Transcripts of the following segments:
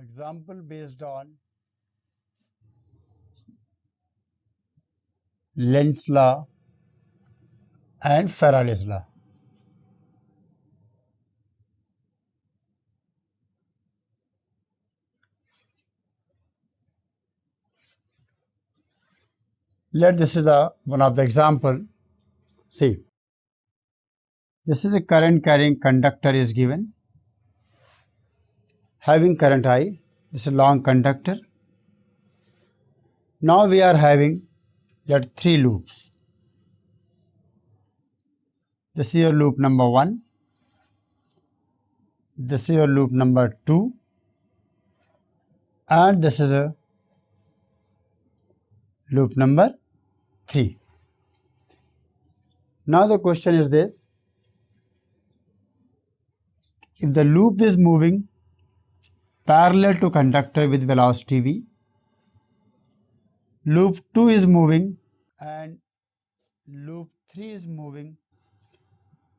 Example based on Lenz's law and Faraday's law. This is one of the example. See, this is a current carrying conductor is given, having current I. This is a long conductor. Now we are having three loops. This is your loop number 1. This is your loop number 2. And this is a loop number 3. Now the question is this: if the loop is moving parallel to conductor with velocity v, loop 2 is moving and loop 3 is moving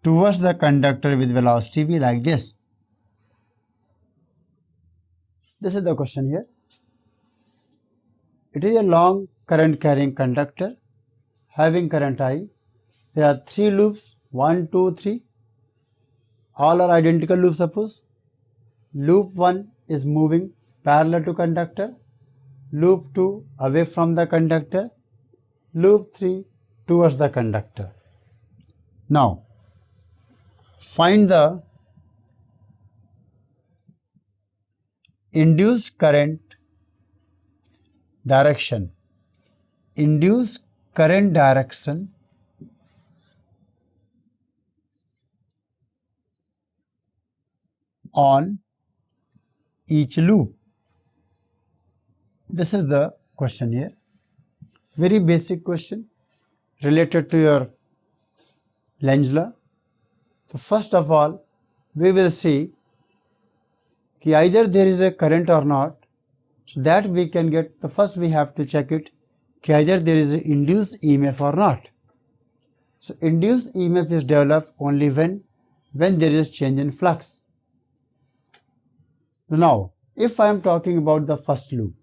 towards the conductor with velocity v like this. This is the question here. It is a long current carrying conductor having current I. There are 3 loops, 1, 2, 3. All are identical loops, suppose. Loop 1 is moving parallel to conductor. Loop 2 away from the conductor. Loop 3 towards the conductor. Now, find the induced current direction. Induced current direction on each loop. This is the question here. Very basic question related to your Lenz law. So first of all, we will see that either there is a current or not. So that we can get, the first we have to check it, either there is an induced EMF or not. So induced EMF is developed only when there is change in flux. Now, if I am talking about the first loop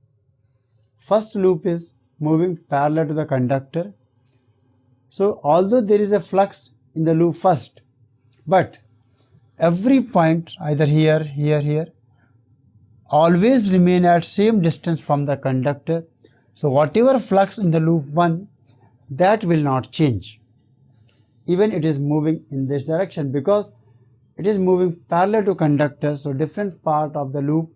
is moving parallel to the conductor. So although there is a flux in the loop first, but every point either here, always remain at same distance from the conductor. So whatever flux in the loop 1, that will not change. Even it is moving in this direction because it is moving parallel to conductor. So different part of the loop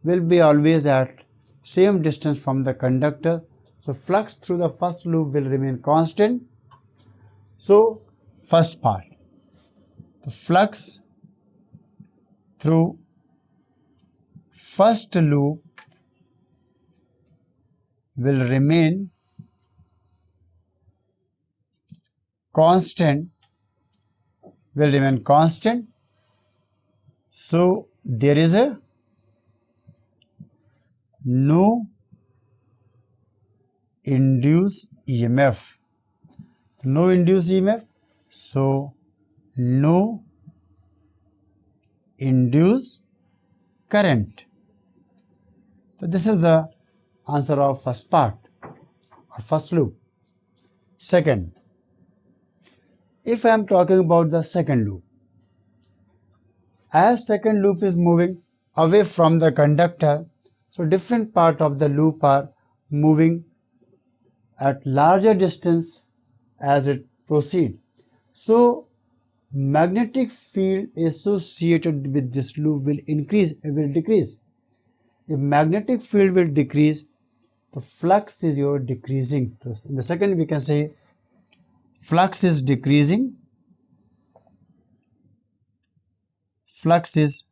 will be always at same distance from the conductor. So flux through the first loop will remain constant. So first part, the flux through first loop will remain constant, So there is no induced EMF. No induced EMF, so no induced current. So this is the answer of first part or first loop. Second, if I am talking about the second loop, as second loop is moving away from the conductor, so different part of the loop are moving at larger distance as it proceeds. So magnetic field associated with this loop will decrease. If magnetic field will decrease, the flux is decreasing. So in the second we can say flux is decreasing. Flux is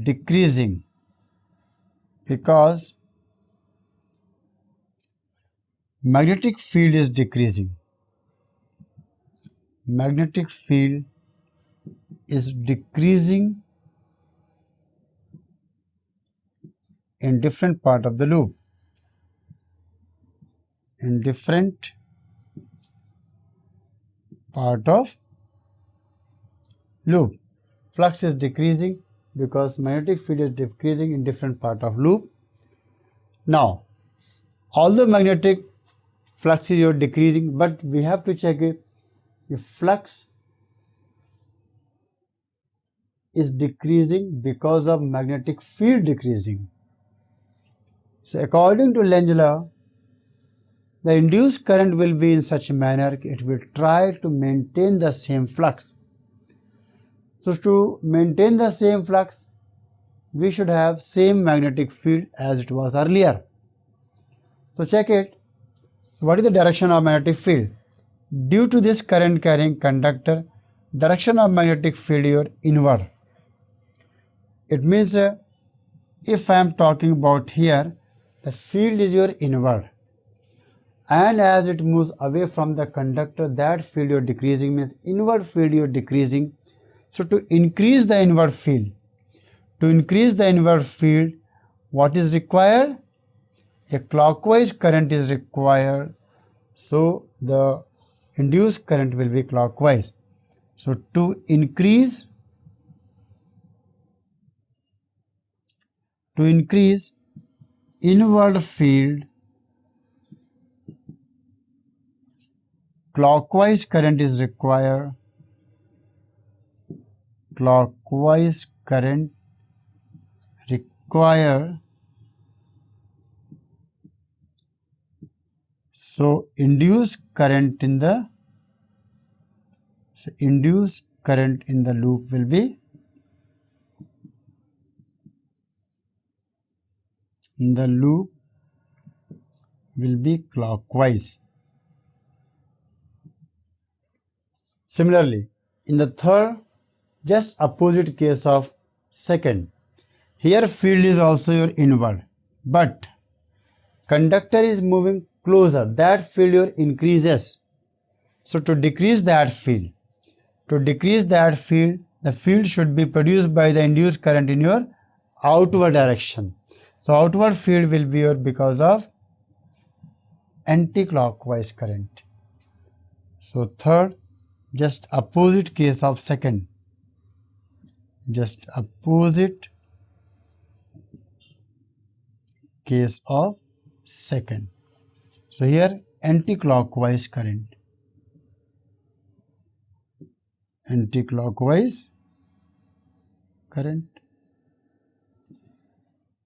decreasing because magnetic field is decreasing. Magnetic field is decreasing in different part of the loop. In different part of loop, flux is decreasing because magnetic field is decreasing in different part of loop. Now, although magnetic flux is decreasing, but we have to check if flux is decreasing because of magnetic field decreasing. So, according to Lenz's law, the induced current will be in such a manner it will try to maintain the same flux. So, to maintain the same flux, we should have same magnetic field as it was earlier. So, check it. What is the direction of magnetic field? Due to this current carrying conductor, direction of magnetic field is inward. It means if I am talking about here, the field is inward. And as it moves away from the conductor, that field is decreasing, means inward field is decreasing. So, to increase the inward field, what is required? A clockwise current is required. So, the induced current will be clockwise. So, to increase inward field, clockwise current is required. Clockwise current required. So, induced current in the loop will be clockwise. Similarly, in the third, just opposite case of second, here field is also your inward, but conductor is moving closer, that field increases. So, to decrease that field, the field should be produced by the induced current in your outward direction. So, outward field will be because of anti-clockwise current. So, third, just opposite case of second. So, here anti-clockwise current.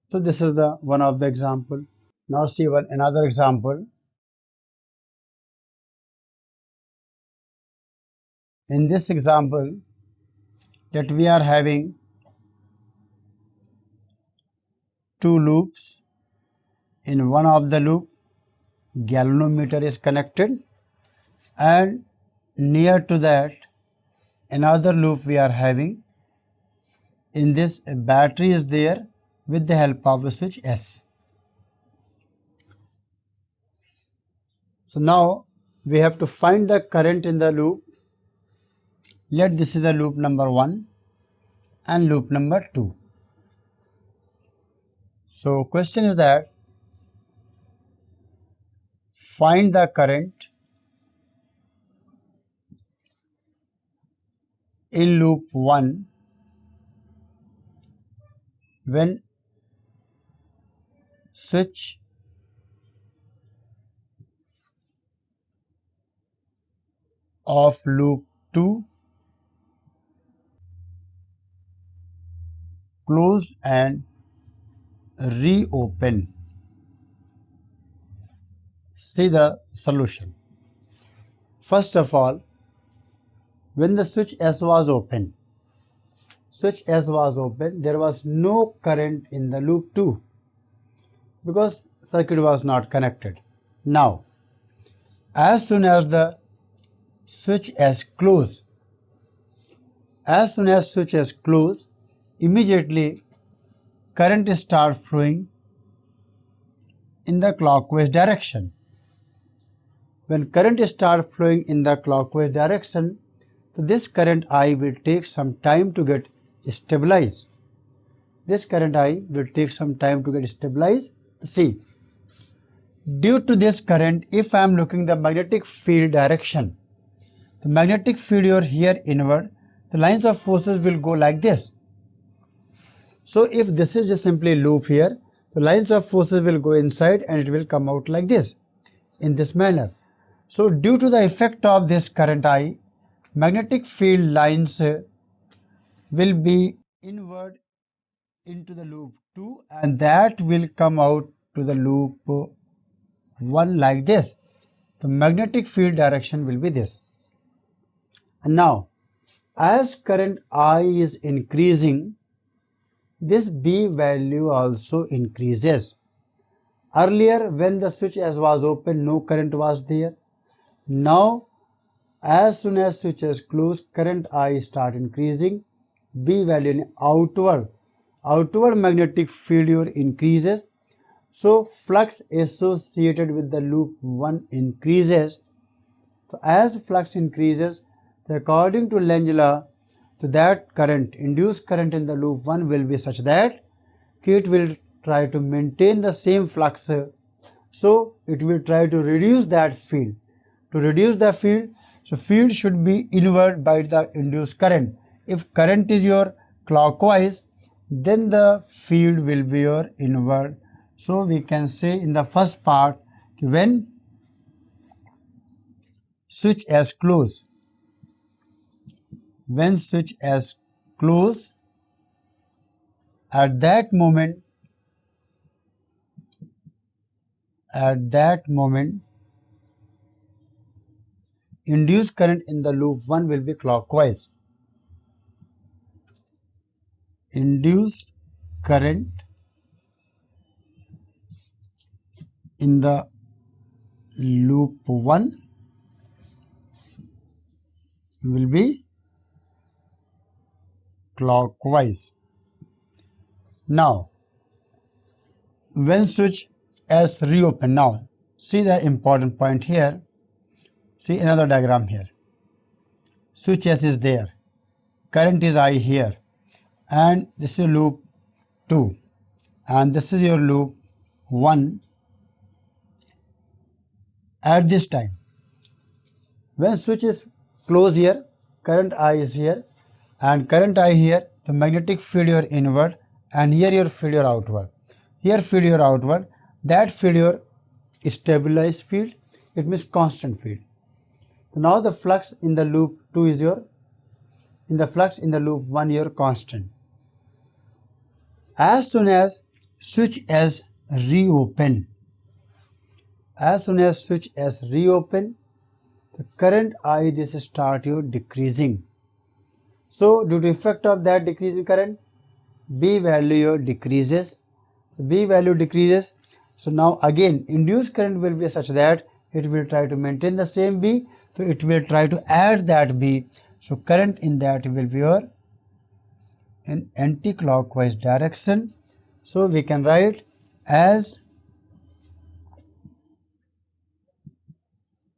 So, this is the one of the example. Now, see another example. In this example, that we are having two loops. In one of the loop, galvanometer is connected, and near to that, another loop we are having. In this, a battery is there with the help of the switch S. So, now we have to find the current in the loop. Let this is the loop number 1 and loop number 2. So, question is that find the current in loop 1 when switch of loop 2 closed and reopen. See the solution. First of all, when the switch S was open, there was no current in the loop 2 because circuit was not connected. Now, as soon as the switch S closed, immediately current start flowing in the clockwise direction. When current start flowing in the clockwise direction, so this current I will take some time to get stabilized. See, due to this current, if I am looking the magnetic field direction, the magnetic field here inward, the lines of forces will go like this. So if this is just simply loop here, the lines of forces will go inside and it will come out like this, in this manner. So due to the effect of this current I, magnetic field lines will be inward into the loop 2 and that will come out to the loop 1 like this. The magnetic field direction will be this. And now, as current I is increasing, this B value also increases. Earlier, when the switch S was open, no current was there. Now, as soon as switch is closed, current I start increasing. B value in outward magnetic field increases. So, flux associated with the loop 1 increases. So, as flux increases, according to Lenz law, so that current, induced current in the loop 1 will be such that it will try to maintain the same flux. So, it will try to reduce that field. To reduce the field, so field should be inward by the induced current. If current is your clockwise, then the field will be your inward. So, we can say in the first part, when switch S close, at that moment induced current in the loop 1 will be clockwise. Induced current in the loop 1 will be clockwise. Now, when switch S reopen, now see the important point here. See another diagram here. Switch S is there. Current is I here. And this is loop 2. And this is your loop 1. At this time, when switch is closed here, current I is here. And current I here, the magnetic field your inward. And here your field your outward. Here field your outward. That field your stabilized field. It means constant field. So now the flux in the loop 2 is your, in the flux in the loop 1 your constant. As soon as switch S reopen, the current I this start your decreasing. So due to effect of that decreasing current, B value your decreases. B value decreases. So now again induced current will be such that it will try to maintain the same B. So it will try to add that B. So current in that will be your in anti-clockwise direction. So we can write as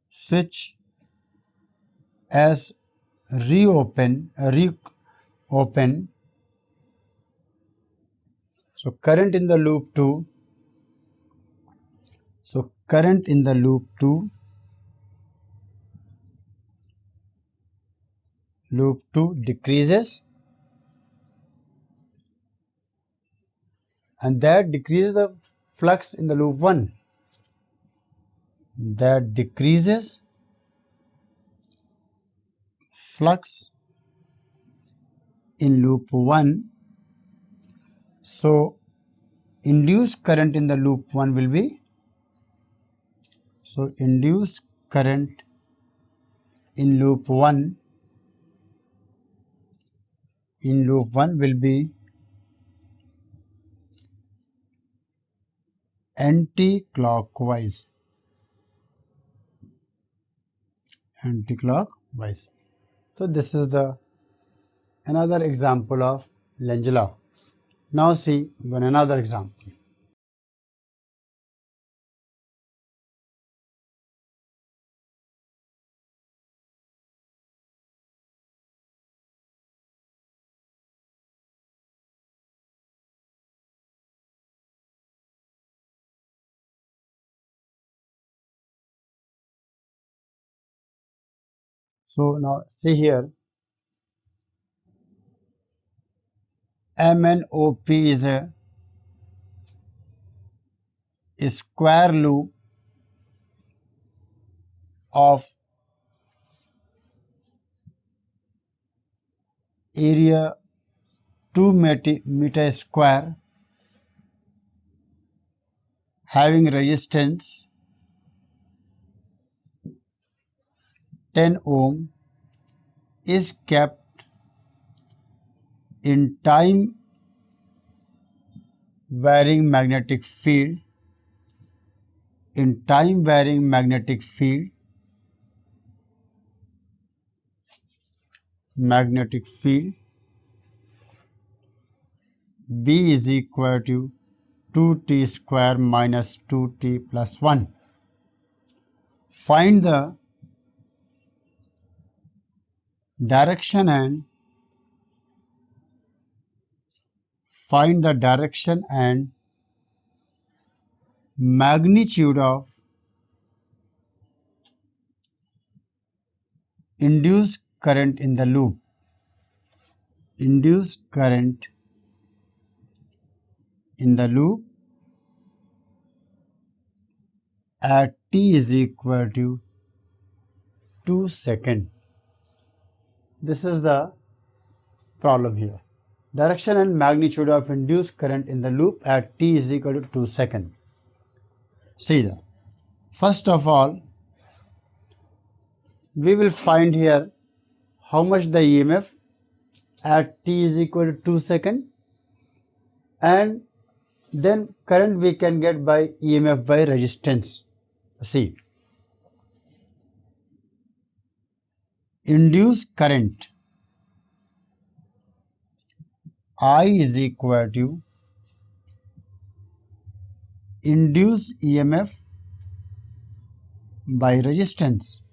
switch as reopen. So current in the loop 2. So current in the loop 2 decreases, and that decreases the flux in the loop 1. That decreases flux in loop 1. So induced current in the loop 1 will be, so induced current in loop 1 will be anti-clockwise. So this is the another example of Lenz law. Now see one another example. So now see here, MNOP is a square loop of area 2 meter square having resistance 10 ohm is kept in time varying magnetic field B is equal to 2t square minus 2t plus 1. Find the direction and magnitude of induced current in the loop. Induced current in the loop at t is equal to 2 seconds. This is the problem here. Direction and magnitude of induced current in the loop at t is equal to 2 seconds. See that. First of all, we will find here how much the EMF at t is equal to 2 seconds, and then current we can get by EMF by resistance. See, induced current I is equal to induced EMF by resistance,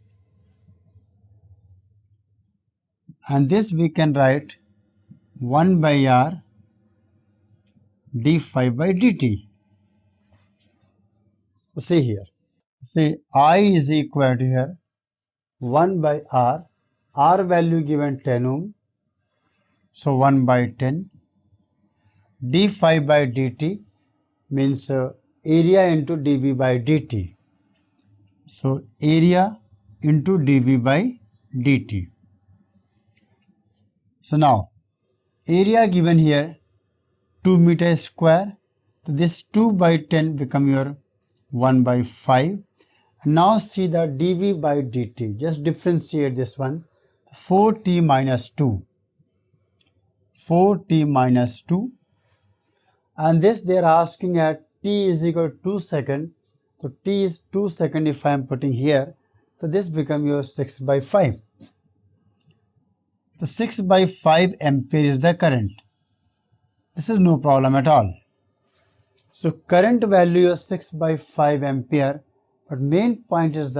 and this we can write 1 by R d phi by dt. See here. See, I is equal to here 1 by R. R value given 10 ohm. So 1 by 10. d phi by dt means area into dV by dt. So area into dV by dt. So now area given here 2 meter square. So this 2 by 10 become your 1 by 5. Now see the dV by dt. Just differentiate this one. 4t minus 2. 4t minus 2. And this they are asking at t is equal to 2 seconds. So t is 2 seconds if I am putting here. So this become your 6 by 5. The 6 by 5 ampere is the current. This is no problem at all. So current value is 6 by 5 ampere. But main point is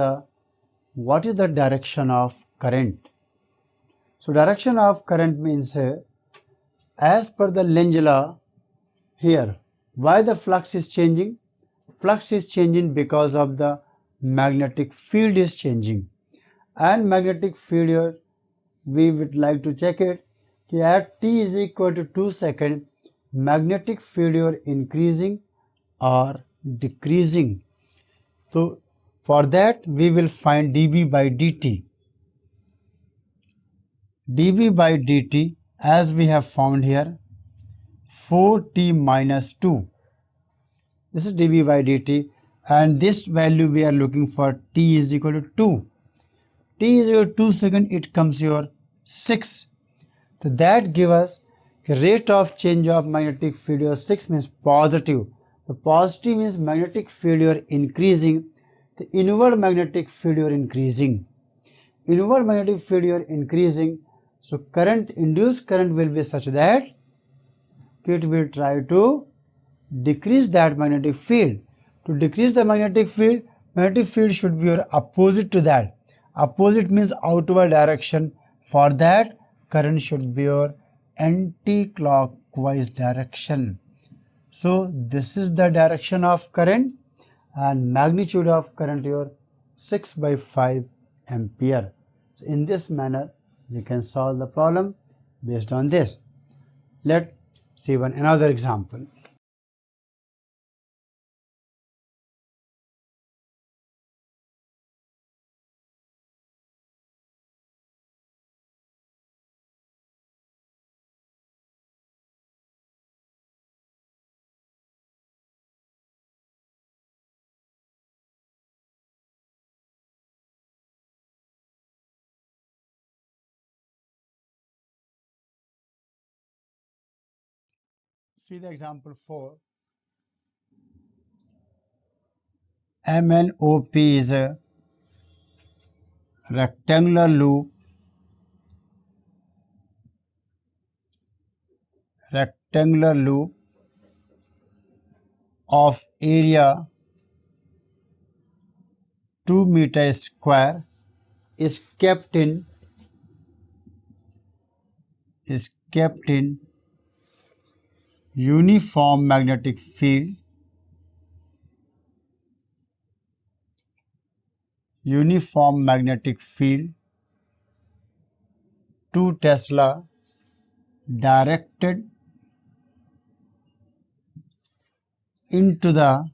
what is the direction of current? So direction of current means as per the Lenz law here, why the flux is changing? Flux is changing because of the magnetic field is changing. And magnetic field here, we would like to check it. At t is equal to 2 seconds, magnetic field here increasing or decreasing. So for that we will find dV by dt. dV by dt as we have found here 4t minus 2. This is dV by dt, and this value we are looking for t is equal to 2. T is equal to 2 seconds, it comes your 6. So that gives us a rate of change of magnetic field here 6 means positive. The positive means magnetic field here increasing. The inward magnetic field here increasing. Inward magnetic field here increasing. So current, induced current will be such that it will try to decrease that magnetic field. To decrease the magnetic field should be your opposite to that. Opposite means outward direction. For that, current should be your anti-clockwise direction. So this is the direction of current, and magnitude of current your 6 by 5 ampere. So in this manner we can solve the problem based on this. Let see another example. See the example 4. MNOP is a rectangular loop of area 2 meters square is kept in uniform magnetic field 2 Tesla directed into the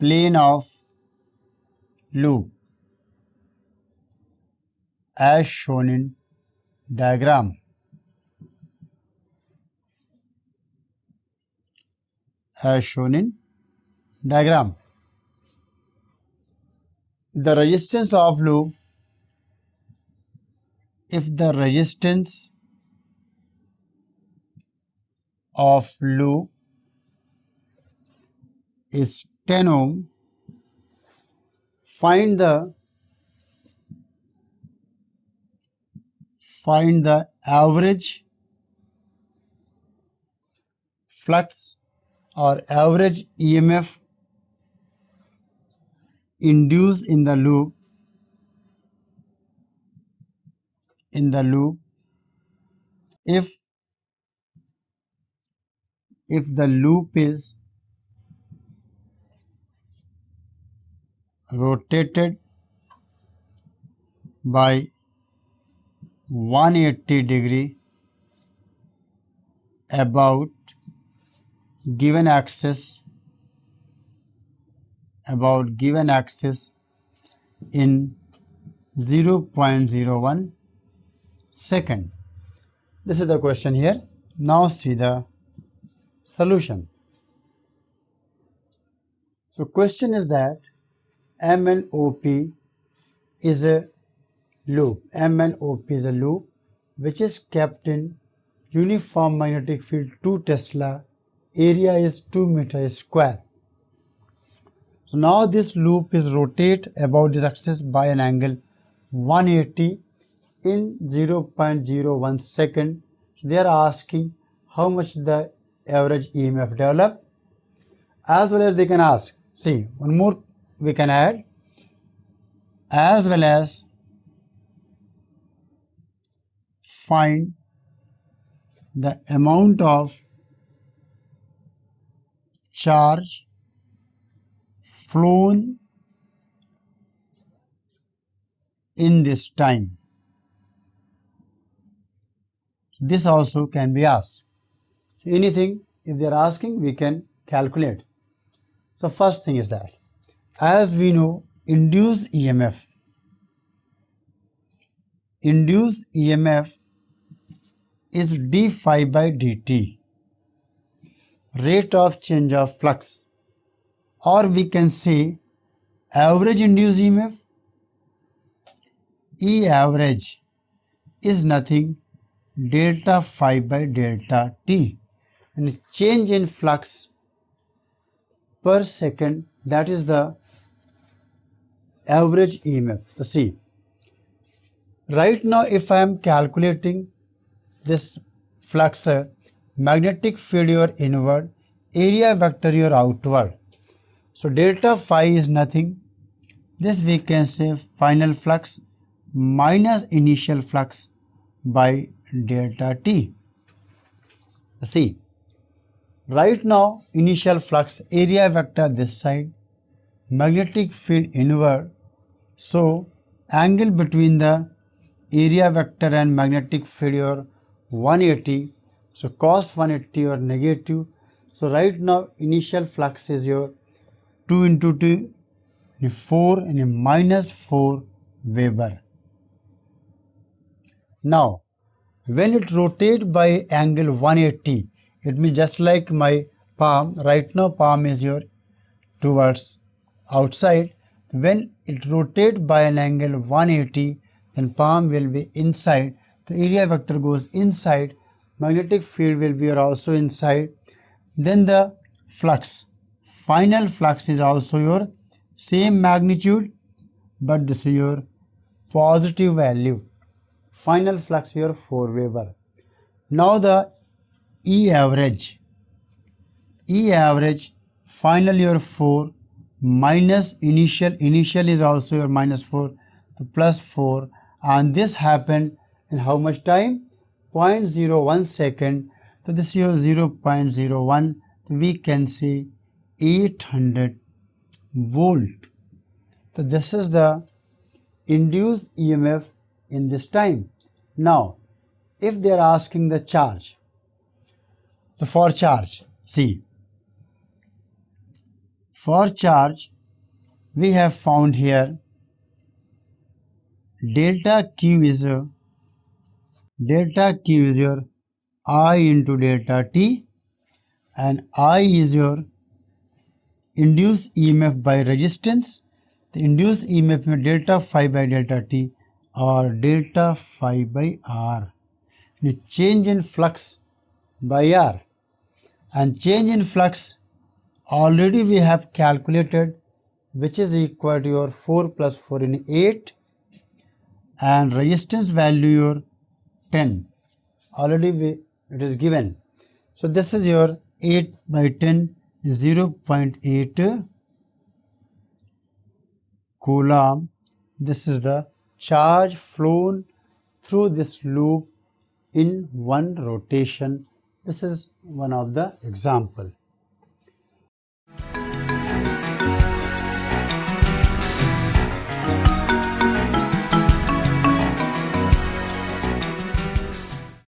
plane of loop as shown in diagram. The resistance of loop, if the resistance of loop is 10 ohm, find the average flux or average EMF induced in the loop if the loop is rotated by 180 degree about given axis in 0.01 second. This is the question here. Now see the solution. So question is that MNOP is a loop. MNOP is a loop which is kept in uniform magnetic field 2 Tesla. Area is 2 meters square. So now this loop is rotate about this axis by an angle 180 in 0.01 second. So they are asking how much the average EMF develop, as well as they can ask, see one more we can add, as well as find the amount of charge flown in this time. This also can be asked. So anything if they are asking we can calculate. So first thing is that as we know induced EMF is d phi by dt, rate of change of flux, or we can say average induced EMF. E average is nothing delta phi by delta t, and change in flux per second, that is the average EMF. So see, right now if I am calculating this flux, magnetic field your inward, area vector your outward. So delta phi is nothing. This we can say final flux minus initial flux by delta t. See, right now initial flux, area vector this side, magnetic field inward. So angle between the area vector and magnetic field your 180. So cos 180 or negative. So right now initial flux is your 2 into 2 4 and minus 4 Weber. Now when it rotates by angle 180, it means just like my palm, right now palm is your towards outside. When it rotates by an angle 180, then palm will be inside. The area vector goes inside. Magnetic field will be also inside. Then the flux, final flux is also your same magnitude, but this is your positive value. Final flux your 4 Weber. Now the E average. E average, final your 4 minus initial is also your minus 4 to plus 4, and this happened in how much time? 0.01 second. So this is your 0.01. We can say 800 volt. So this is the induced EMF in this time. Now if they are asking the charge, so for charge, see, for charge we have found here delta Q is your I into delta T, and I is your induced EMF by resistance. The induced EMF में delta phi by delta T or delta phi by R. The change in flux by R, and change in flux already we have calculated, which is equal to your 4 plus 4 in 8, and resistance value your 10. Already it is given. So this is your 8 by 10 is 0.8 coulomb. This is the charge flown through this loop in one rotation. This is one of the example.